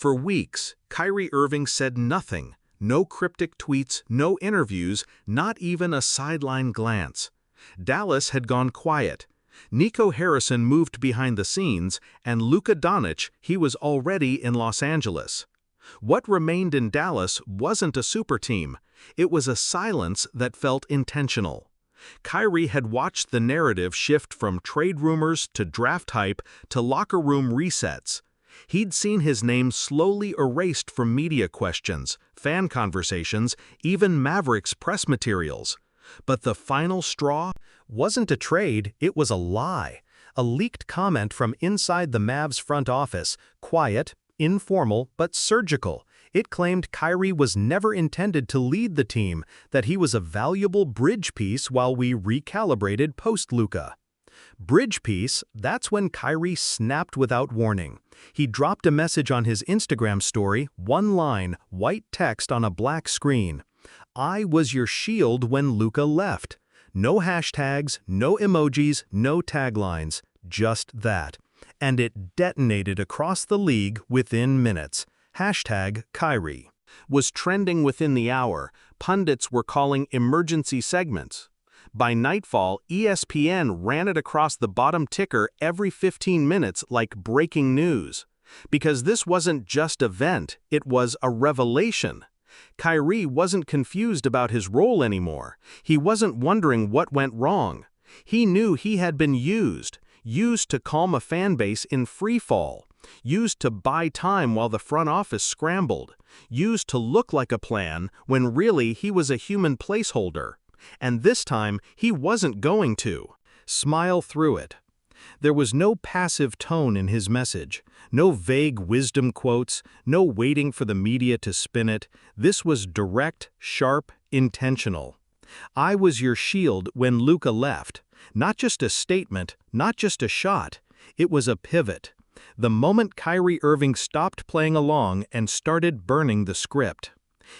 For weeks, Kyrie Irving said nothing. No cryptic tweets, no interviews, not even a sideline glance. Dallas had gone quiet. Nico Harrison moved behind the scenes, and Luka Dončić, he was already in Los Angeles. What remained in Dallas wasn't a super team. It was a silence that felt intentional. Kyrie had watched the narrative shift from trade rumors to draft hype to locker room resets. He'd seen his name slowly erased from media questions, fan conversations, even Mavericks press materials. But the final straw wasn't a trade, it was a lie. A leaked comment from inside the Mavs front office, quiet, informal, but surgical. It claimed Kyrie was never intended to lead the team, that he was a valuable bridge piece while we recalibrated post-Luka. Bridge piece, that's when Kyrie snapped without warning. He dropped a message on his Instagram story, one line, white text on a black screen. "I was your shield when Luka left." No hashtags, no emojis, no taglines, just that. And it detonated across the league within minutes. #Kyrie was trending within the hour. Pundits were calling emergency segments. By nightfall, ESPN ran it across the bottom ticker every 15 minutes like breaking news. Because this wasn't just a vent, it was a revelation. Kyrie wasn't confused about his role anymore. He wasn't wondering what went wrong. He knew he had been used to calm a fan base in free fall, used to buy time while the front office scrambled, used to look like a plan when really he was a human placeholder. And this time, he wasn't going to smile through it. There was no passive tone in his message, no vague wisdom quotes, no waiting for the media to spin it. This was direct, sharp, intentional. "I was your shield when Luka left." Not just a statement, not just a shot. It was a pivot. The moment Kyrie Irving stopped playing along and started burning the script.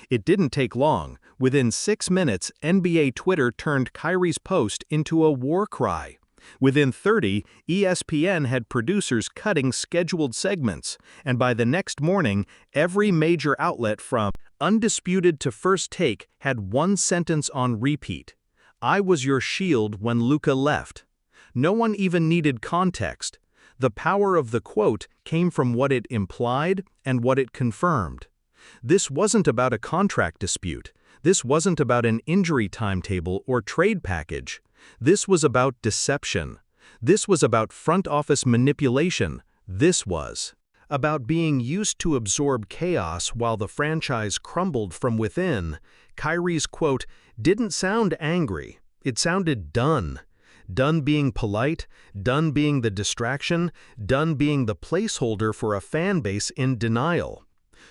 It didn't take long. Within 6 minutes, NBA Twitter turned Kyrie's post into a war cry. Within 30, ESPN had producers cutting scheduled segments, and by the next morning, every major outlet from Undisputed to First Take had one sentence on repeat. "I was your shield when Luka left." No one even needed context. The power of the quote came from what it implied and what it confirmed. This wasn't about a contract dispute. This wasn't about an injury timetable or trade package. This was about deception. This was about front office manipulation. This was about being used to absorb chaos while the franchise crumbled from within. Kyrie's quote didn't sound angry. It sounded done. Done being polite, done being the distraction, done being the placeholder for a fan base in denial.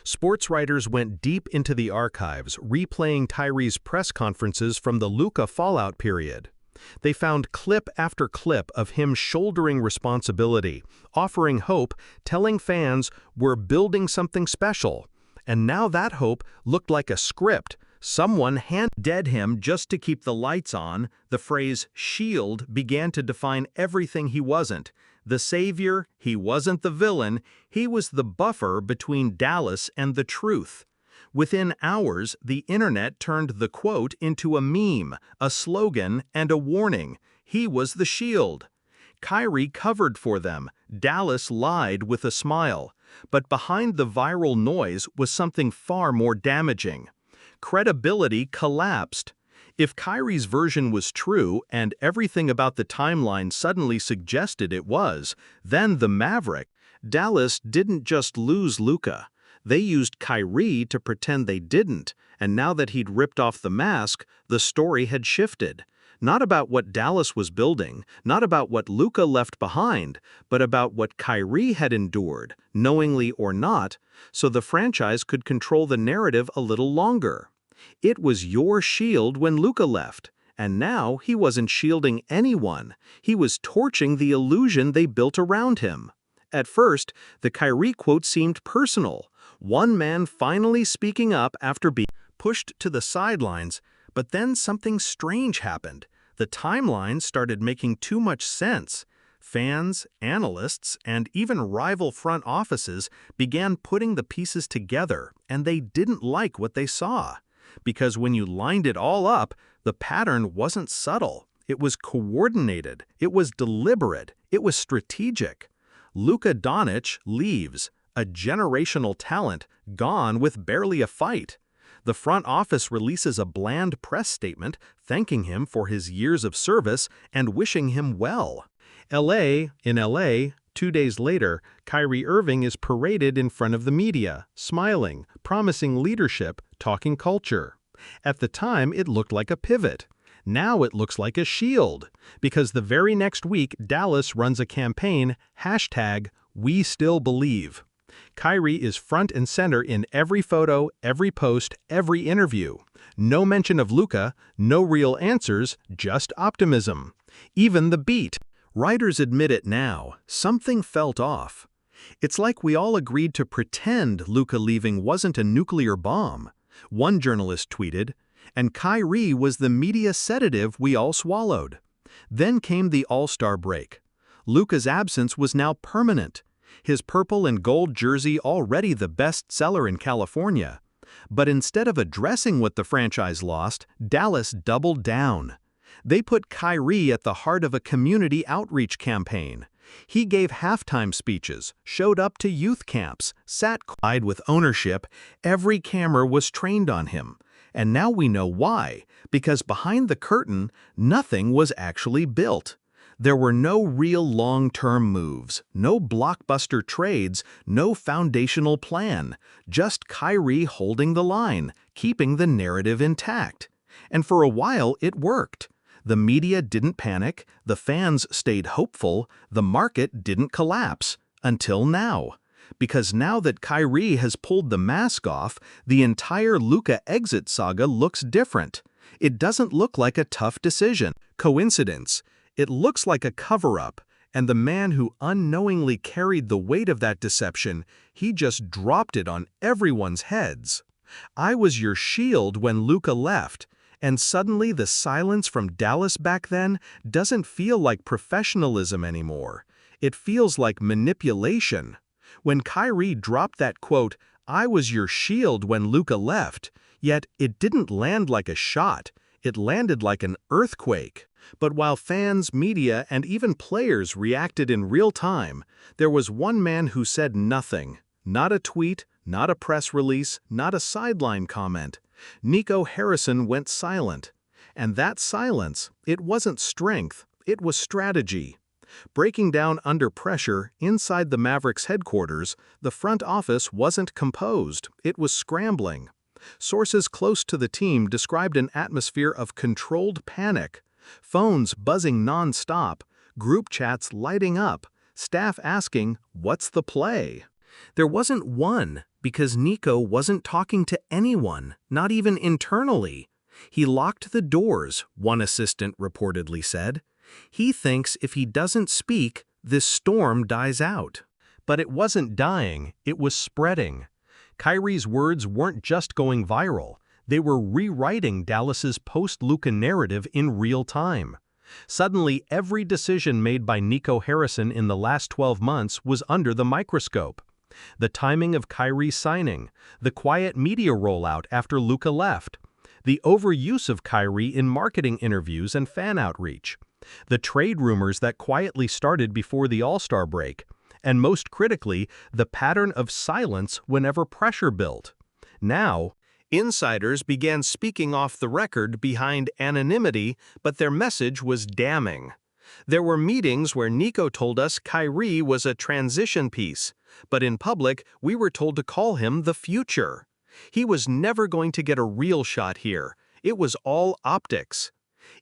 Sports writers went deep into the archives, replaying Kyrie's press conferences from the Luka fallout period. They found clip after clip of him shouldering responsibility, offering hope, telling fans, "We're building something special." And now that hope looked like a script. Someone hand-dead him just to keep the lights on. The phrase "shield" began to define everything he wasn't. The savior, he wasn't the villain, he was the buffer between Dallas and the truth. Within hours, the internet turned the quote into a meme, a slogan, and a warning. He was the shield. Kyrie covered for them. Dallas lied with a smile. But behind the viral noise was something far more damaging. Credibility collapsed. If Kyrie's version was true and everything about the timeline suddenly suggested it was, then the Mavericks, Dallas didn't just lose Luka. They used Kyrie to pretend they didn't, and now that he'd ripped off the mask, the story had shifted. Not about what Dallas was building, not about what Luka left behind, but about what Kyrie had endured, knowingly or not, so the franchise could control the narrative a little longer. It was your shield when Luka left, and now he wasn't shielding anyone. He was torching the illusion they built around him. At first, the Kyrie quote seemed personal. One man finally speaking up after being pushed to the sidelines, but then something strange happened. The timeline started making too much sense. Fans, analysts, and even rival front offices began putting the pieces together, and they didn't like what they saw. Because when you lined it all up, the pattern wasn't subtle. It was coordinated. It was deliberate. It was strategic. Luka Dončić leaves, a generational talent, gone with barely a fight. The front office releases a bland press statement thanking him for his years of service and wishing him well. In LA, 2 days later, Kyrie Irving is paraded in front of the media, smiling, promising leadership, talking culture. At the time, it looked like a pivot. Now it looks like a shield, because the very next week, Dallas runs a campaign, #WeStillBelieve. Kyrie is front and center in every photo, every post, every interview. No mention of Luka, no real answers, just optimism. Even the beat. Writers admit it now, something felt off. It's like we all agreed to pretend Luka leaving wasn't a nuclear bomb. One journalist tweeted, "And Kyrie was the media sedative we all swallowed." Then came the All-Star break. Luka's absence was now permanent. His purple and gold jersey already the best seller in California. But instead of addressing what the franchise lost, Dallas doubled down. They put Kyrie at the heart of a community outreach campaign. He gave halftime speeches, showed up to youth camps, sat quiet with ownership. Every camera was trained on him. And now we know why, because behind the curtain, nothing was actually built. There were no real long-term moves, no blockbuster trades, no foundational plan, just Kyrie holding the line, keeping the narrative intact. And for a while, it worked. The media didn't panic, the fans stayed hopeful, the market didn't collapse. Until now. Because now that Kyrie has pulled the mask off, the entire Luka exit saga looks different. It doesn't look like a tough decision. Coincidence. It looks like a cover-up, and the man who unknowingly carried the weight of that deception, he just dropped it on everyone's heads. I was your shield when Luka left. And suddenly the silence from Dallas back then doesn't feel like professionalism anymore. It feels like manipulation. When Kyrie dropped that quote, "I was your shield when Luka left," yet it didn't land like a shot. It landed like an earthquake. But while fans, media, and even players reacted in real time, there was one man who said nothing. Not a tweet, not a press release, not a sideline comment. Nico Harrison went silent. And that silence, it wasn't strength, it was strategy. Breaking down under pressure, inside the Mavericks headquarters, the front office wasn't composed, it was scrambling. Sources close to the team described an atmosphere of controlled panic. Phones buzzing non-stop, group chats lighting up, staff asking, "What's the play?" There wasn't one, because Nico wasn't talking to anyone, not even internally. He locked the doors, one assistant reportedly said. He thinks if he doesn't speak, this storm dies out. But it wasn't dying, it was spreading. Kyrie's words weren't just going viral, they were rewriting Dallas's post-Luka narrative in real time. Suddenly, every decision made by Nico Harrison in the last 12 months was under the microscope. The timing of Kyrie's signing, the quiet media rollout after Luka left, the overuse of Kyrie in marketing interviews and fan outreach, the trade rumors that quietly started before the All-Star break, and most critically, the pattern of silence whenever pressure built. Now, insiders began speaking off the record behind anonymity, but their message was damning. There were meetings where Nico told us Kyrie was a transition piece, but in public, we were told to call him the future. He was never going to get a real shot here. It was all optics.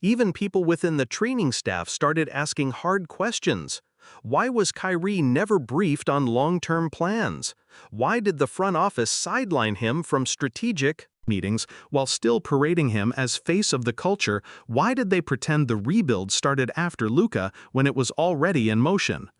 Even people within the training staff started asking hard questions. Why was Kyrie never briefed on long-term plans? Why did the front office sideline him from strategic meetings while still parading him as face of the culture? Why did they pretend the rebuild started after Luka when it was already in motion?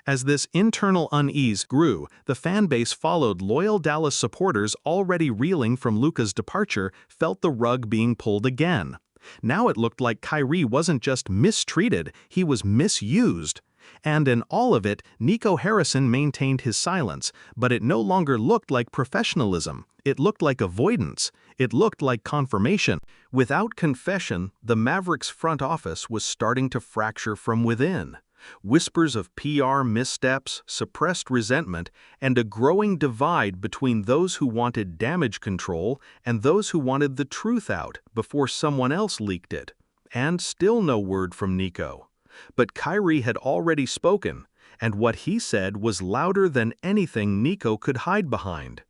As this internal unease grew, the fan base followed. Loyal Dallas supporters already reeling from Luka's departure felt the rug being pulled again. Now it looked like Kyrie wasn't just mistreated, he was misused. And in all of it, Nico Harrison maintained his silence, but it no longer looked like professionalism. It looked like avoidance. It looked like confirmation. Without confession, the Mavericks front office was starting to fracture from within. Whispers of PR missteps, suppressed resentment, and a growing divide between those who wanted damage control and those who wanted the truth out before someone else leaked it. And still no word from Nico. But Kyrie had already spoken, and what he said was louder than anything Nico could hide behind.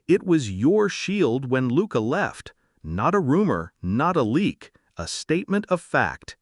It was your shield when Luka left. Not a rumor, not a leak, a statement of fact.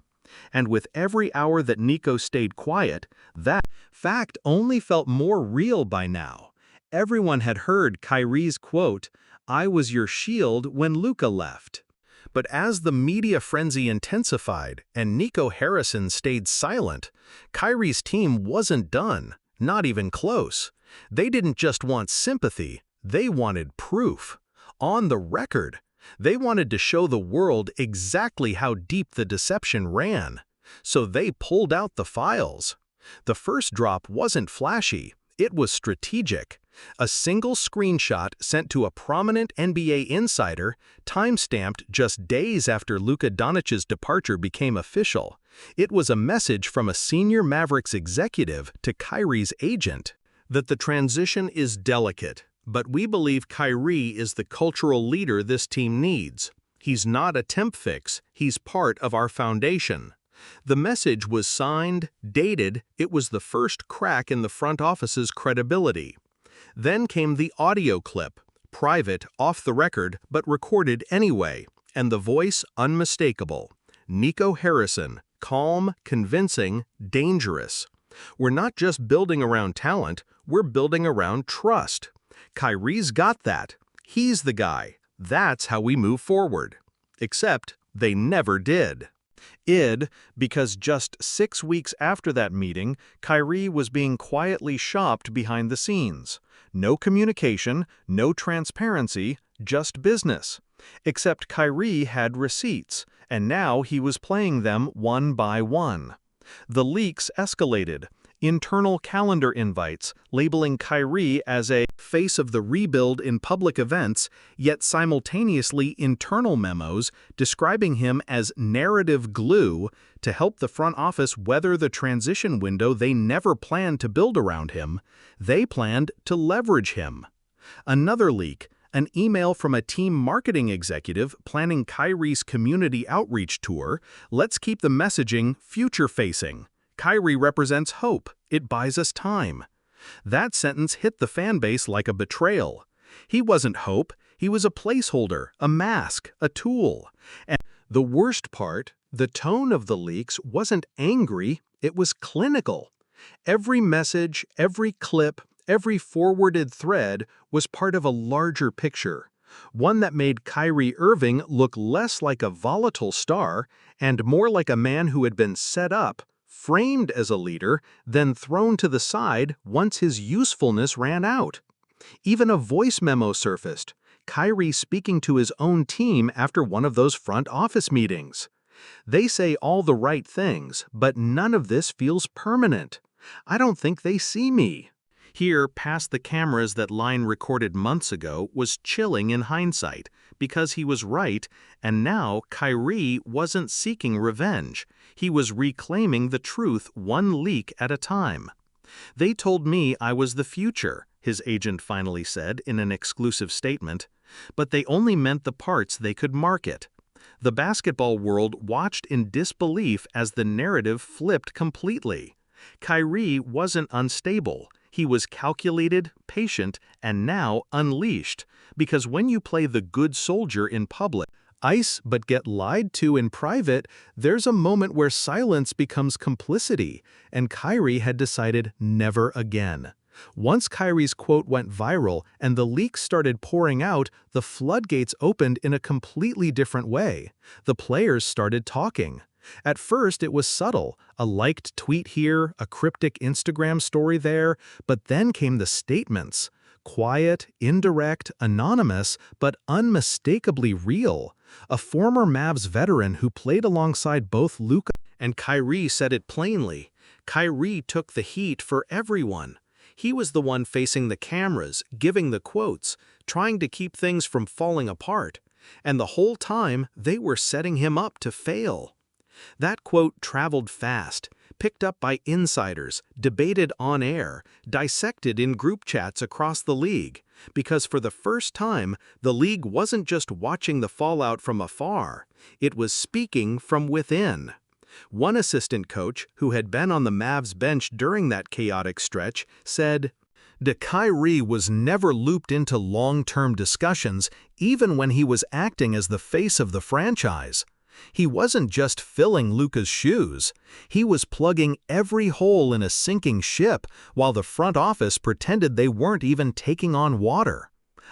And with every hour that Nico stayed quiet, that fact only felt more real by now. Everyone had heard Kyrie's quote, "I was your shield when Luka left." But as the media frenzy intensified and Nico Harrison stayed silent, Kyrie's team wasn't done, not even close. They didn't just want sympathy, they wanted proof. On the record. They wanted to show the world exactly how deep the deception ran. So they pulled out the files. The first drop wasn't flashy, it was strategic. A single screenshot sent to a prominent NBA insider, time-stamped just days after Luka Dončić's departure became official. It was a message from a senior Mavericks executive to Kyrie's agent that the transition is delicate. But we believe Kyrie is the cultural leader this team needs. He's not a temp fix, he's part of our foundation. The message was signed, dated, it was the first crack in the front office's credibility. Then came the audio clip, private, off the record, but recorded anyway, and the voice unmistakable. Nico Harrison, calm, convincing, dangerous. We're not just building around talent, we're building around trust. Kyrie's got that. He's the guy. That's how we move forward. Except they never did. Because just 6 weeks after that meeting, Kyrie was being quietly shopped behind the scenes. No communication, no transparency, just business. Except Kyrie had receipts, and now he was playing them one by one. The leaks escalated. Internal calendar invites, labeling Kyrie as a face of the rebuild in public events, yet simultaneously internal memos describing him as narrative glue to help the front office weather the transition window they never planned to build around him. They planned to leverage him. Another leak, an email from a team marketing executive planning Kyrie's community outreach tour. Let's keep the messaging future-facing. Kyrie represents hope. It buys us time. That sentence hit the fanbase like a betrayal. He wasn't hope. He was a placeholder, a mask, a tool. And the worst part, the tone of the leaks wasn't angry, it was clinical. Every message, every clip, every forwarded thread was part of a larger picture. One that made Kyrie Irving look less like a volatile star and more like a man who had been set up, framed as a leader, then thrown to the side once his usefulness ran out. Even a voice memo surfaced, Kyrie speaking to his own team after one of those front office meetings. They say all the right things, but none of this feels permanent. I don't think they see me. Here, past the cameras that line recorded months ago was chilling in hindsight, because he was right, and now Kyrie wasn't seeking revenge. He was reclaiming the truth one leak at a time. They told me I was the future, his agent finally said in an exclusive statement, but they only meant the parts they could market. The basketball world watched in disbelief as the narrative flipped completely. Kyrie wasn't unstable. He was calculated, patient, and now unleashed, because when you play the good soldier in public, ice but get lied to in private, there's a moment where silence becomes complicity, and Kyrie had decided never again. Once Kyrie's quote went viral and the leaks started pouring out, the floodgates opened in a completely different way. The players started talking. At first, it was subtle, a liked tweet here, a cryptic Instagram story there, but then came the statements. Quiet, indirect, anonymous, but unmistakably real. A former Mavs veteran who played alongside both Luka and Kyrie said it plainly. Kyrie took the heat for everyone. He was the one facing the cameras, giving the quotes, trying to keep things from falling apart. And the whole time, they were setting him up to fail. That quote traveled fast, picked up by insiders, debated on air, dissected in group chats across the league, because for the first time, the league wasn't just watching the fallout from afar, it was speaking from within. One assistant coach, who had been on the Mavs bench during that chaotic stretch, said, Kyrie was never looped into long-term discussions even when he was acting as the face of the franchise. He wasn't just filling Luka's shoes. He was plugging every hole in a sinking ship while the front office pretended they weren't even taking on water.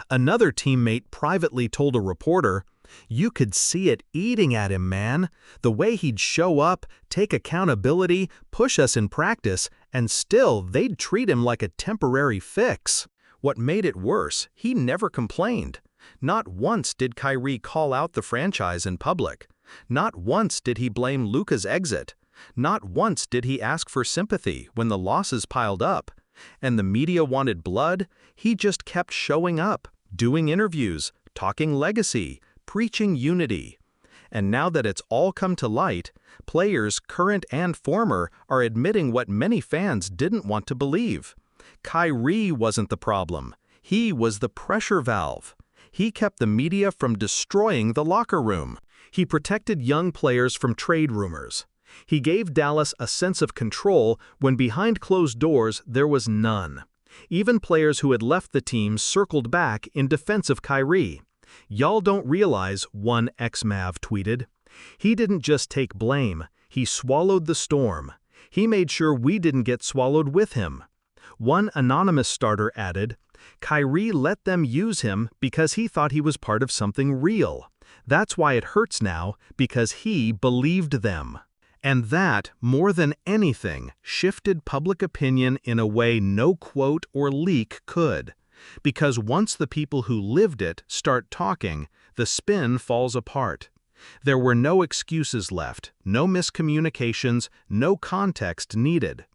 Another teammate privately told a reporter, "You could see it eating at him, man. The way he'd show up, take accountability, push us in practice, and still they'd treat him like a temporary fix." What made it worse, he never complained. Not once did Kyrie call out the franchise in public. Not once did he blame Luka's exit. Not once did he ask for sympathy when the losses piled up. And the media wanted blood, he just kept showing up, doing interviews, talking legacy, preaching unity. And now that it's all come to light, players, current and former, are admitting what many fans didn't want to believe. Kyrie wasn't the problem. He was the pressure valve. He kept the media from destroying the locker room. He protected young players from trade rumors. He gave Dallas a sense of control when behind closed doors there was none. Even players who had left the team circled back in defense of Kyrie. "Y'all don't realize," one ex-Mav tweeted. "He didn't just take blame, he swallowed the storm. He made sure we didn't get swallowed with him." One anonymous starter added, "Kyrie let them use him because he thought he was part of something real. That's why it hurts now, because he believed them." And that, more than anything, shifted public opinion in a way no quote or leak could. Because once the people who lived it start talking, the spin falls apart. There were no excuses left, no miscommunications, no context needed.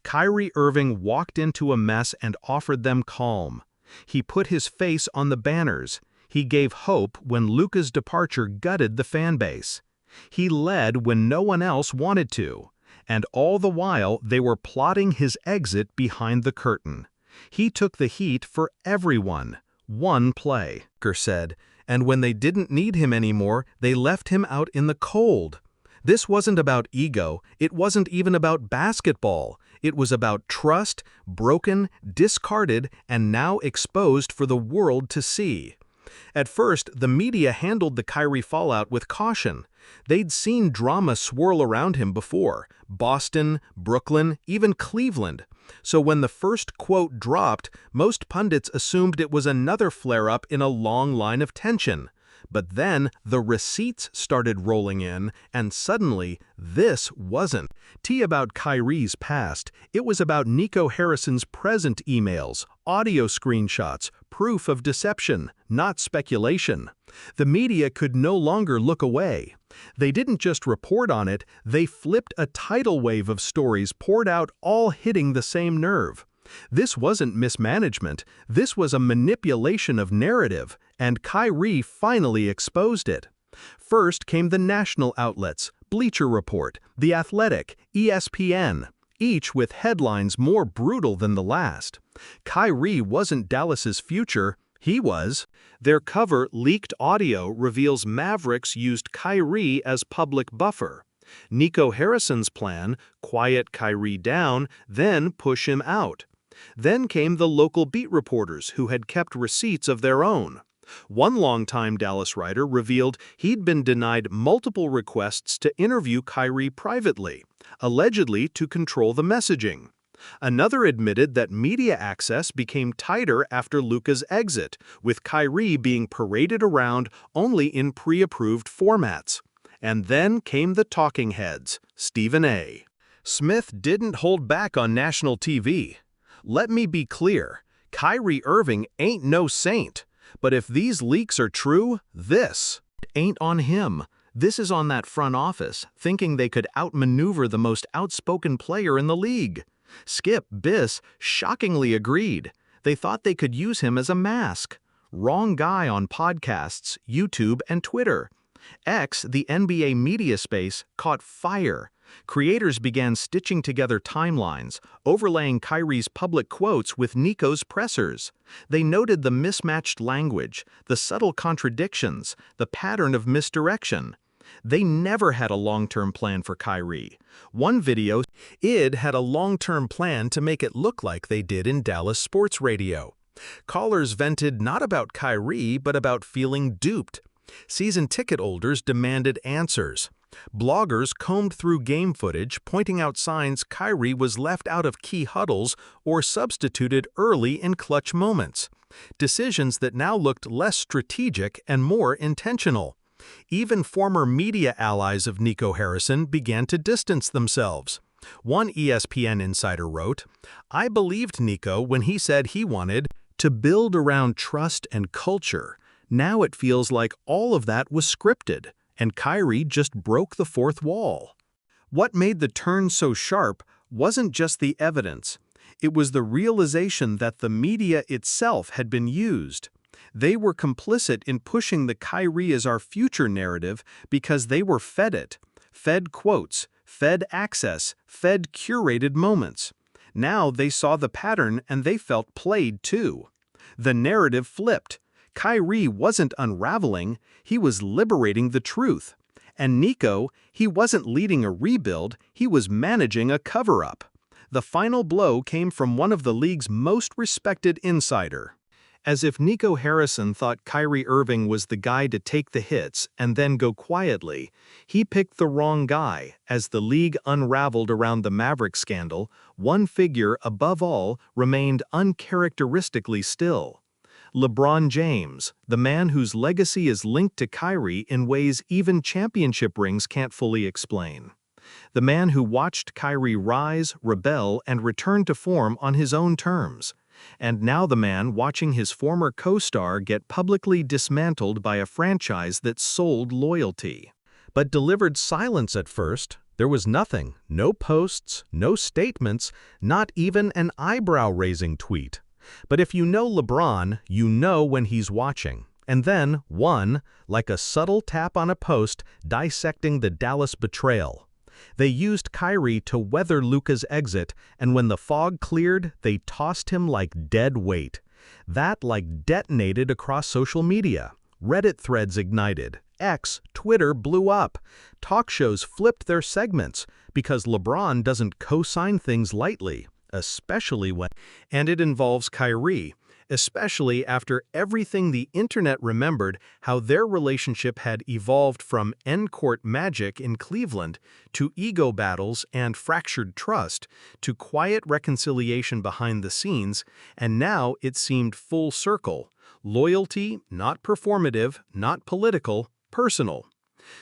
Kyrie Irving walked into a mess and offered them calm. He put his face on the banners. He gave hope when Luka's departure gutted the fan base. He led when no one else wanted to. And all the while they were plotting his exit behind the curtain. He took the heat for everyone. One play, Kerr said, and when they didn't need him anymore, they left him out in the cold. This wasn't about ego, it wasn't even about basketball. It was about trust, broken, discarded, and now exposed for the world to see. At first, the media handled the Kyrie fallout with caution. They'd seen drama swirl around him before, Boston, Brooklyn, even Cleveland. So when the first quote dropped, most pundits assumed it was another flare-up in a long line of tension. But then the receipts started rolling in, and suddenly, this wasn't about Kyrie's past. It was about Nico Harrison's present emails, audio screenshots, proof of deception, not speculation. The media could no longer look away. They didn't just report on it, they flipped a tidal wave of stories poured out, all hitting the same nerve. This wasn't mismanagement, this was a manipulation of narrative, and Kyrie finally exposed it. First came the national outlets, Bleacher Report, The Athletic, ESPN, each with headlines more brutal than the last. Kyrie wasn't Dallas's future, he was. Their cover, Leaked Audio, reveals Mavericks used Kyrie as public buffer. Nico Harrison's plan, quiet Kyrie down, then push him out. Then came the local beat reporters who had kept receipts of their own. One longtime Dallas writer revealed he'd been denied multiple requests to interview Kyrie privately, allegedly to control the messaging. Another admitted that media access became tighter after Luka's exit, with Kyrie being paraded around only in pre-approved formats. And then came the talking heads, Stephen A. Smith didn't hold back on national TV. "Let me be clear, Kyrie Irving ain't no saint, but if these leaks are true, this ain't on him. This is on that front office, thinking they could outmaneuver the most outspoken player in the league. Skip Biss shockingly agreed. They thought they could use him as a mask. Wrong guy on podcasts, YouTube, and Twitter. X, the NBA media space, caught fire. Creators began stitching together timelines, overlaying Kyrie's public quotes with Nico's pressers. They noted the mismatched language, the subtle contradictions, the pattern of misdirection. They never had a long-term plan for Kyrie. One video, id had a long-term plan to make it look like they did in Dallas sports radio. Callers vented not about Kyrie, but about feeling duped. Season ticket holders demanded answers. Bloggers combed through game footage, pointing out signs Kyrie was left out of key huddles or substituted early in clutch moments. Decisions that now looked less strategic and more intentional. Even former media allies of Nico Harrison began to distance themselves. One ESPN insider wrote, "I believed Nico when he said he wanted to build around trust and culture. Now it feels like all of that was scripted, and Kyrie just broke the fourth wall." What made the turn so sharp wasn't just the evidence. It was the realization that the media itself had been used. They were complicit in pushing the Kyrie is our future narrative because they were fed it. Fed quotes, fed access, fed curated moments. Now they saw the pattern and they felt played too. The narrative flipped. Kyrie wasn't unraveling, he was liberating the truth. And Nico, he wasn't leading a rebuild, he was managing a cover-up. The final blow came from one of the league's most respected insider. As if Nico Harrison thought Kyrie Irving was the guy to take the hits and then go quietly, he picked the wrong guy. As the league unraveled around the Mavericks scandal, one figure, above all, remained uncharacteristically still. LeBron James, the man whose legacy is linked to Kyrie in ways even championship rings can't fully explain. The man who watched Kyrie rise, rebel, and return to form on his own terms. And now the man watching his former co-star get publicly dismantled by a franchise that sold loyalty. But delivered silence at first. There was nothing, no posts, no statements, not even an eyebrow-raising tweet. But if you know LeBron, you know when he's watching. And then, one, like a subtle tap on a post, dissecting the Dallas betrayal. They used Kyrie to weather Luka's exit, and when the fog cleared, they tossed him like dead weight. That detonated across social media. Reddit threads ignited. X, Twitter blew up. Talk shows flipped their segments, because LeBron doesn't co-sign things lightly, especially when... And it involves Kyrie. Especially after everything the internet remembered how their relationship had evolved from end-court magic in Cleveland to ego battles and fractured trust to quiet reconciliation behind the scenes, and now it seemed full circle. Loyalty, not performative, not political, personal.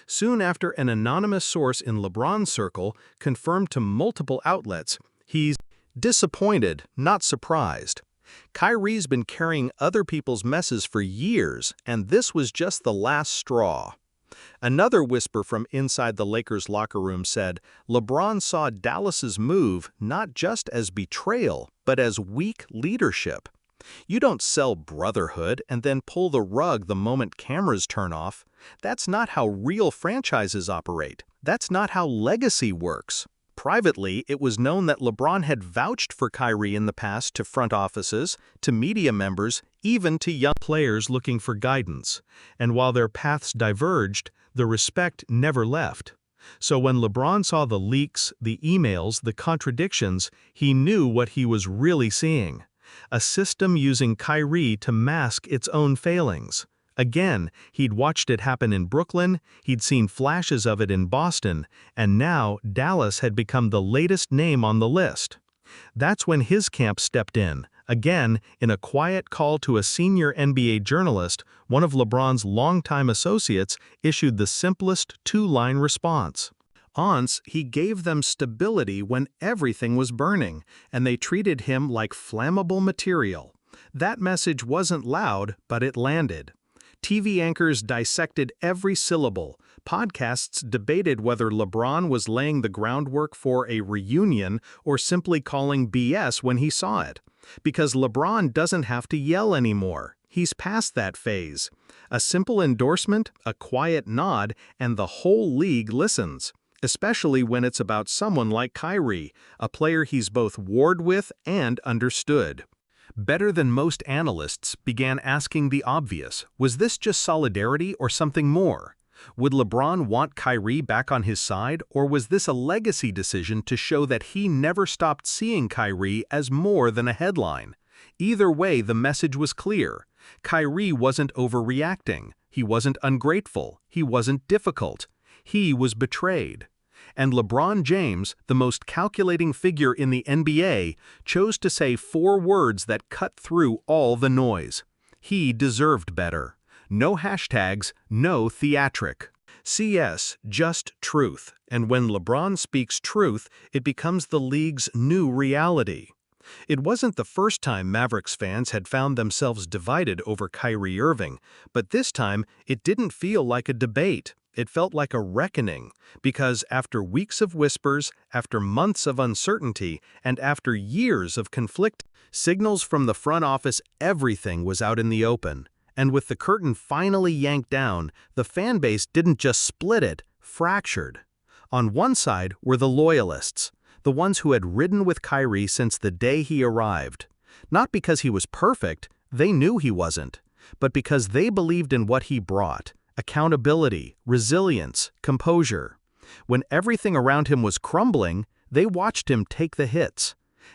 Soon after an anonymous source in LeBron's circle confirmed to multiple outlets, he's disappointed, not surprised. Kyrie's been carrying other people's messes for years, and this was just the last straw. Another whisper from inside the Lakers' locker room said LeBron saw Dallas's move not just as betrayal, but as weak leadership. You don't sell brotherhood and then pull the rug the moment cameras turn off. That's not how real franchises operate. That's not how legacy works. Privately, it was known that LeBron had vouched for Kyrie in the past to front offices, to media members, even to young players looking for guidance. And while their paths diverged, the respect never left. So when LeBron saw the leaks, the emails, the contradictions, he knew what he was really seeing. A system using Kyrie to mask its own failings. Again, he'd watched it happen in Brooklyn, he'd seen flashes of it in Boston, and now Dallas had become the latest name on the list. That's when his camp stepped in. Again, in a quiet call to a senior NBA journalist, one of LeBron's longtime associates issued the simplest two-line response. Once, he gave them stability when everything was burning, and they treated him like flammable material. That message wasn't loud, but it landed. TV anchors dissected every syllable. Podcasts debated whether LeBron was laying the groundwork for a reunion or simply calling BS when he saw it. Because LeBron doesn't have to yell anymore. He's past that phase. A simple endorsement, a quiet nod, and the whole league listens. Especially when it's about someone like Kyrie, a player he's both warred with and understood. Better than most analysts began asking the obvious, was this just solidarity or something more? Would LeBron want Kyrie back on his side, or was this a legacy decision to show that he never stopped seeing Kyrie as more than a headline? Either way, the message was clear. Kyrie wasn't overreacting. He wasn't ungrateful. He wasn't difficult. He was betrayed. And LeBron James, the most calculating figure in the NBA, chose to say 4 words that cut through all the noise. He deserved better. No hashtags, no theatric. CS, just truth. And when LeBron speaks truth, it becomes the league's new reality. It wasn't the first time Mavericks fans had found themselves divided over Kyrie Irving, but this time it didn't feel like a debate. It felt like a reckoning, because after weeks of whispers, after months of uncertainty, and after years of conflict, signals from the front office, everything was out in the open. And with the curtain finally yanked down, the fan base didn't just split it, fractured. On one side were the loyalists, the ones who had ridden with Kyrie since the day he arrived. Not because he was perfect, they knew he wasn't, but because they believed in what he brought: accountability, resilience, composure. When everything around him was crumbling, they watched him take the hits.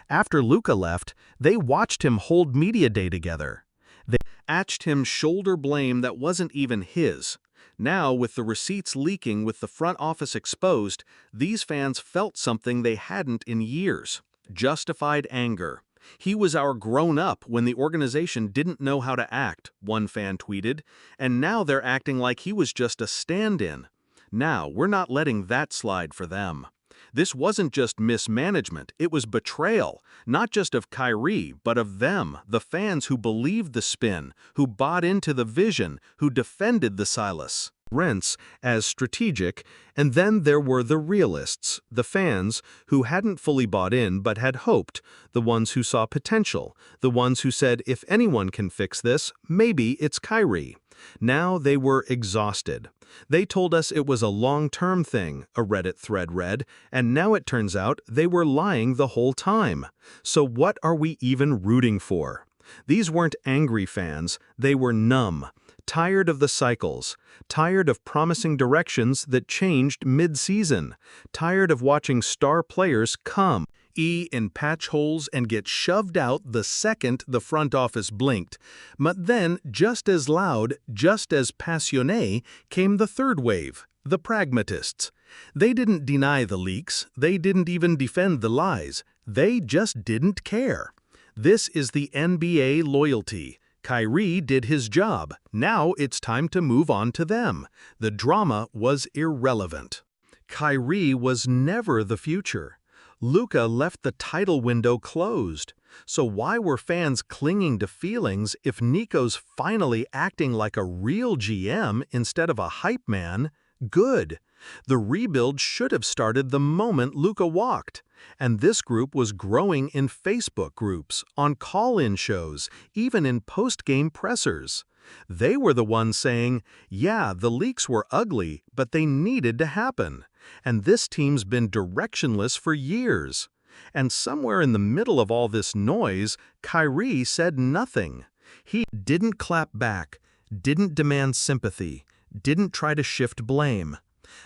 After Luka left, they watched him hold media day together. They atched him shoulder blame that wasn't even his. Now, with the receipts leaking, with the front office exposed, these fans felt something they hadn't in years: justified anger. "He was our grown-up when the organization didn't know how to act," one fan tweeted, "and now they're acting like he was just a stand-in. Now, we're not letting that slide for them." This wasn't just mismanagement, it was betrayal, not just of Kyrie, but of them, the fans who believed the spin, who bought into the vision, who defended the Silas rents as strategic. And then there were the realists, the fans who hadn't fully bought in but had hoped, the ones who saw potential, the ones who said, if anyone can fix this, maybe it's Kyrie. Now they were exhausted. They told us it was a long-term thing, a Reddit thread read, and now it turns out they were lying the whole time. So what are we even rooting for? These weren't angry fans, they were numb, tired of the cycles, tired of promising directions that changed mid-season, tired of watching star players come in patch holes and get shoved out the second the front office blinked. But then, just as loud, just as passionné, came the third wave, the pragmatists. They didn't deny the leaks, they didn't even defend the lies, they just didn't care. This is the NBA loyalty. Kyrie did his job, now it's time to move on to them. The drama was irrelevant. Kyrie was never the future. Luka left the title window closed. So why were fans clinging to feelings if Nico's finally acting like a real GM instead of a hype man? Good. The rebuild should have started the moment Luka walked. And this group was growing in Facebook groups, on call-in shows, even in post-game pressers. They were the ones saying, yeah, the leaks were ugly, but they needed to happen. And this team's been directionless for years. And somewhere in the middle of all this noise, Kyrie said nothing. He didn't clap back, didn't demand sympathy, didn't try to shift blame.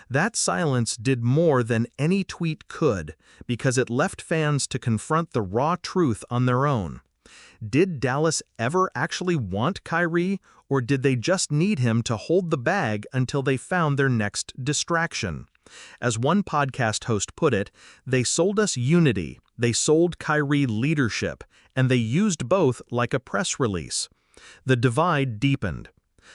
That silence did more than any tweet could, because it left fans to confront the raw truth on their own. Did Dallas ever actually want Kyrie, or did they just need him to hold the bag until they found their next distraction? As one podcast host put it, they sold us unity, they sold Kyrie leadership, and they used both like a press release. The divide deepened.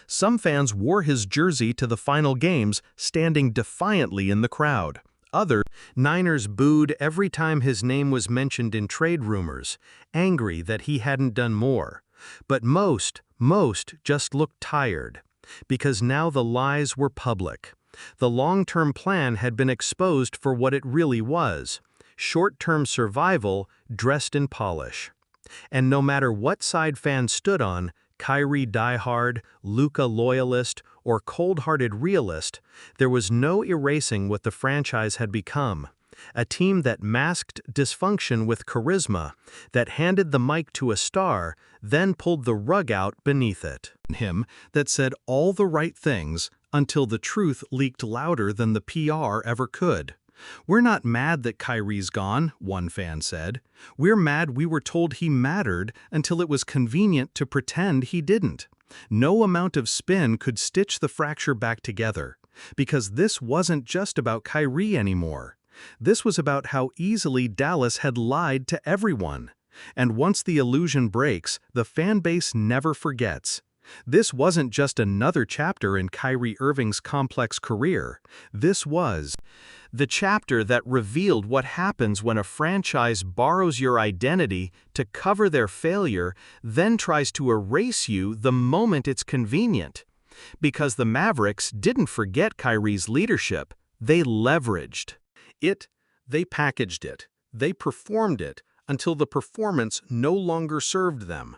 Some fans wore his jersey to the final games, standing defiantly in the crowd. Other Niners booed every time his name was mentioned in trade rumors, angry that he hadn't done more. But most just looked tired, because now the lies were public. The long-term plan had been exposed for what it really was: short-term survival dressed in polish. And no matter what side fans stood on, Kyrie diehard, Luka loyalist, or cold-hearted realist, there was no erasing what the franchise had become. A team that masked dysfunction with charisma, that handed the mic to a star, then pulled the rug out beneath it. Him that said all the right things until the truth leaked louder than the PR ever could. "We're not mad that Kyrie's gone," one fan said. "We're mad we were told he mattered until it was convenient to pretend he didn't." No amount of spin could stitch the fracture back together, because this wasn't just about Kyrie anymore. This was about how easily Dallas had lied to everyone. And once the illusion breaks, the fan base never forgets. This wasn't just another chapter in Kyrie Irving's complex career. This was the chapter that revealed what happens when a franchise borrows your identity to cover their failure, then tries to erase you the moment it's convenient. Because the Mavericks didn't forget Kyrie's leadership, they leveraged it, they packaged it, they performed it until the performance no longer served them.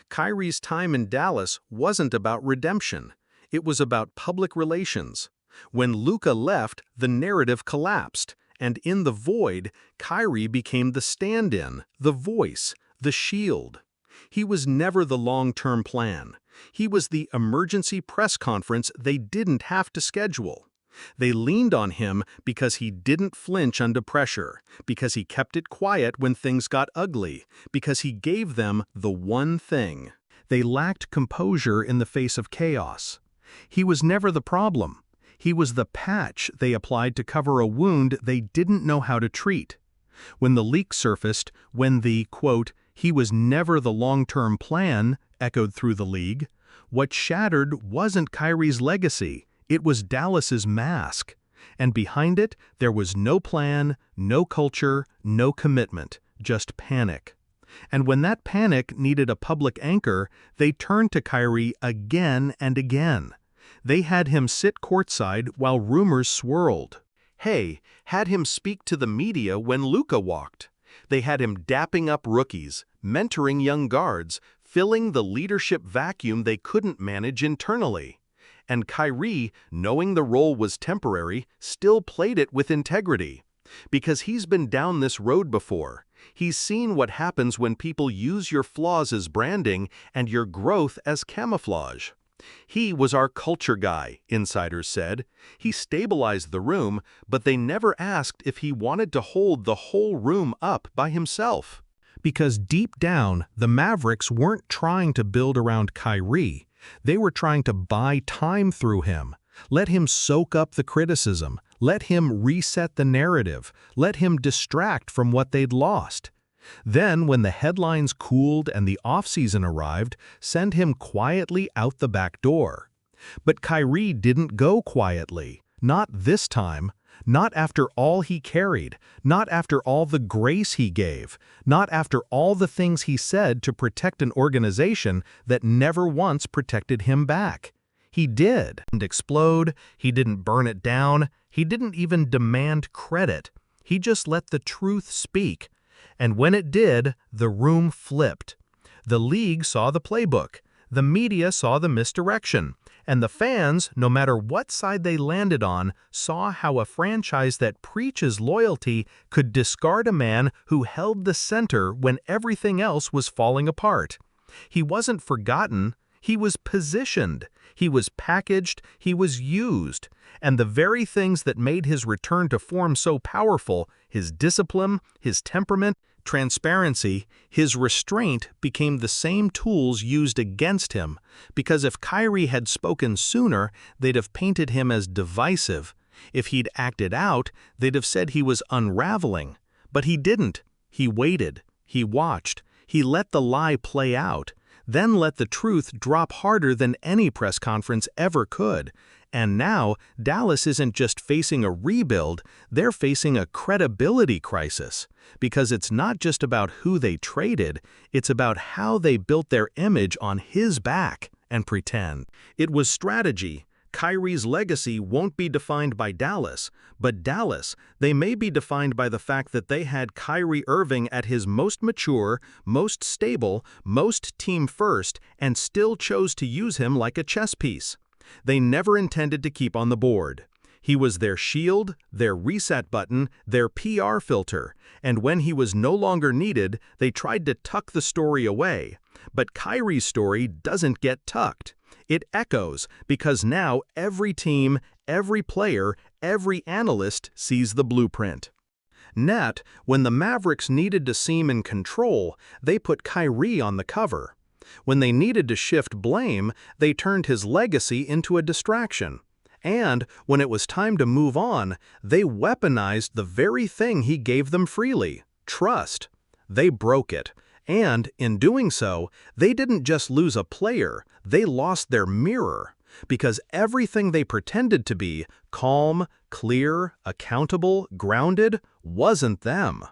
Kyrie's time in Dallas wasn't about redemption. It was about public relations. When Luka left, the narrative collapsed, and in the void, Kyrie became the stand-in, the voice, the shield. He was never the long-term plan. He was the emergency press conference they didn't have to schedule. They leaned on him because he didn't flinch under pressure, because he kept it quiet when things got ugly, because he gave them the one thing. They lacked composure in the face of chaos. He was never the problem. He was the patch they applied to cover a wound they didn't know how to treat. When the leak surfaced, when the, quote, "he was never the long-term plan," echoed through the league, what shattered wasn't Kyrie's legacy. It was Dallas's mask, and behind it there was no plan, no culture, no commitment, just panic. And when that panic needed a public anchor, they turned to Kyrie again and again. They had him sit courtside while rumors swirled. Hey, had him speak to the media when Luka walked. They had him dapping up rookies, mentoring young guards, filling the leadership vacuum they couldn't manage internally. And Kyrie, knowing the role was temporary, still played it with integrity. Because he's been down this road before. He's seen what happens when people use your flaws as branding and your growth as camouflage. He was our culture guy, insiders said. He stabilized the room, but they never asked if he wanted to hold the whole room up by himself. Because deep down, the Mavericks weren't trying to build around Kyrie. They were trying to buy time through him. Let him soak up the criticism. Let him reset the narrative. Let him distract from what they'd lost. Then, when the headlines cooled and the offseason arrived, send him quietly out the back door. But Kyrie didn't go quietly. Not this time. Not after all he carried, not after all the grace he gave, not after all the things he said to protect an organization that never once protected him back. He didn't explode, he didn't burn it down, he didn't even demand credit. He just let the truth speak. And when it did, the room flipped. The league saw the playbook, the media saw the misdirection, and the fans, no matter what side they landed on, saw how a franchise that preaches loyalty could discard a man who held the center when everything else was falling apart. He wasn't forgotten, he was positioned, he was packaged, he was used. And the very things that made his return to form so powerful, his discipline, his temperament, transparency, his restraint became the same tools used against him, because if Kyrie had spoken sooner, they'd have painted him as divisive. If he'd acted out, they'd have said he was unraveling. But he didn't. He waited. He watched. He let the lie play out, then let the truth drop harder than any press conference ever could. And now, Dallas isn't just facing a rebuild, they're facing a credibility crisis. Because it's not just about who they traded, it's about how they built their image on his back and pretend. It was strategy, Kyrie's legacy won't be defined by Dallas, but Dallas, they may be defined by the fact that they had Kyrie Irving at his most mature, most stable, most team-first, and still chose to use him like a chess piece. They never intended to keep on the board. He was their shield, their reset button, their PR filter, and when he was no longer needed, they tried to tuck the story away. But Kyrie's story doesn't get tucked. It echoes because now every team, every player, every analyst sees the blueprint. When the Mavericks needed to seem in control, they put Kyrie on the cover. When they needed to shift blame, they turned his legacy into a distraction. And when it was time to move on, they weaponized the very thing he gave them freely, trust. They broke it. And, in doing so, they didn't just lose a player, they lost their mirror. Because everything they pretended to be, calm, clear, accountable, grounded, wasn't them.